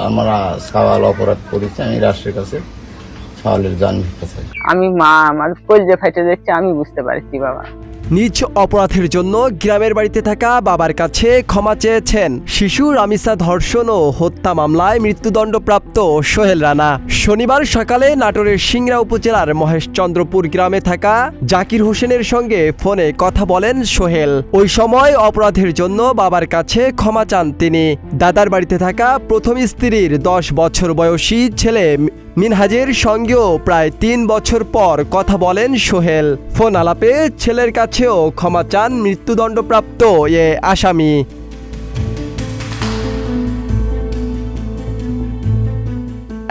আমরা সওয়াল অপরাধ করেছি, আমি রাষ্ট্রের কাছে সওয়ালের জান ভিক্ষা চাই। আমি মা আমার কলজে ফাইটে যাচ্ছে, আমি বুঝতে পারছি বাবা। নিজ অপরাধের জন্য গ্রামের বাড়িতে থাকা বাবার কাছে ক্ষমা চেয়েছেন শিশু রামিসা ধর্ষণ ও হত্যা মামলায় মৃত্যুদণ্ডপ্রাপ্ত সোহেল রানা। শনিবার সকালে নাটোরের সিংড়া উপজেলার মহেশচন্দ্রপুর গ্রামে থাকা জাকির হোসেনের সঙ্গে ফোনে কথা বলেন সোহেল। ওই সময় অপরাধের জন্য বাবার কাছে ক্ষমা চান তিনি। দাদার বাড়িতে থাকা প্রথম স্ত্রীর 10 বছর বয়সী ছেলে মিনহাজের সঙ্গেও প্রায় 3 বছর পর কথা বলেন সোহেল। ফোন আলাপে ছেলের কাছেও ক্ষমা চান মৃত্যুদণ্ডপ্রাপ্ত এ আসামি।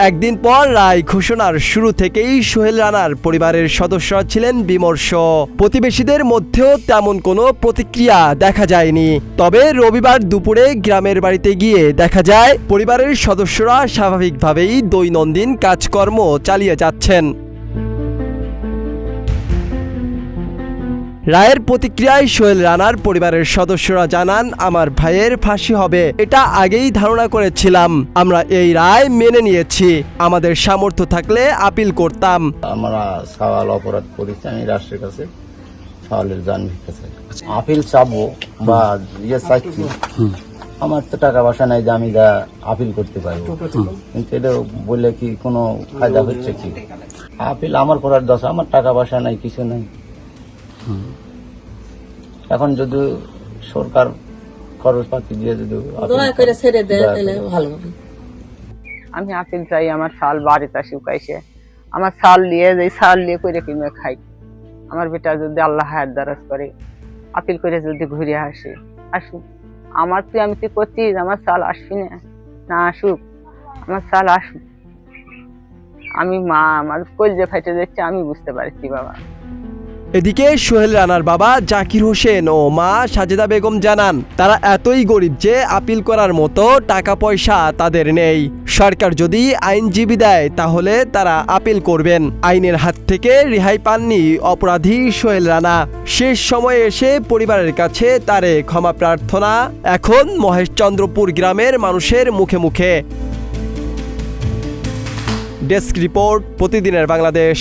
একদিন পর রায় ঘোষণার শুরু থেকেই সোহেল রানার পরিবারের সদস্যরা ছিলেন বিমর্ষ। প্রতিবেশীদের মধ্যেও তেমন কোনো প্রতিক্রিয়া দেখা যায়নি। তবে রবিবার দুপুরে গ্রামের বাড়িতে গিয়ে দেখা যায় পরিবারের সদস্যরা স্বাভাবিকভাবেই দৈনন্দিন কাজকর্ম চালিয়ে যাচ্ছেন। রায়ের প্রতিক্রিয়ায় সোহেল রানার পরিবারের সদস্যরা জানান, আমার ভাইয়ের ফাঁসি হবে এটা আগেই ধারণা করেছিলাম। আমরা এই রায় মেনে নিয়েছি। আমাদের সামর্থ্য থাকলে আপিল করতাম। আমরা সওয়াল অপরাধ করেছি, আমি রাষ্ট্রের কাছে সওয়ালের জান ভিক্ষা চাই। আপিল চাবো বা চাচ্ছি, আমার তো টাকা পয়সা নাই যে আমি যা আপিল করতে পারবো, কিন্তু এটা বললে কি কোনো ফায়দা হচ্ছে কি? আপিল আমার করার দশা, আমার টাকা পয়সা নাই, কিছু নাই। এখন যদি সরকার খরচপাতি দিয়ে যদি আমি আপিল চাই, আমার শাল বাড়িতে শুকাইছে, আমার শাল নিয়ে যে শাল নিয়ে করে কিনে খাই। আমার বেটা যদি আল্লাহ হায়াত দারাজ করে আপিল করে যদি ঘুরে আসে, আসুক। আমার তুই আমি তুই করছি, আমার শাল আসবি না আসুক, আমার শাল আসুক। আমি মা আমার কলজে ফাইটে যাচ্ছে, আমি বুঝতে পারছি বাবা। এদিকে সোহেল রানার বাবা জাকির হোসেন ও মা সাজেদা বেগম জানান, তারা এতই গরিব যে আপিল করার মতো টাকা পয়সা তাদের নেই। সরকার যদি আইনজীবী দেয় তাহলে তারা আপিল করবেন। আইনের হাত থেকে রেহাই পাননি অপরাধী সোহেল রানা। শেষ সময়ে এসে পরিবারের কাছে তারে ক্ষমা প্রার্থনা এখন মহেশচন্দ্রপুর গ্রামের মানুষের মুখে মুখে। ডেস্ক রিপোর্ট, প্রতিদিনের বাংলাদেশ।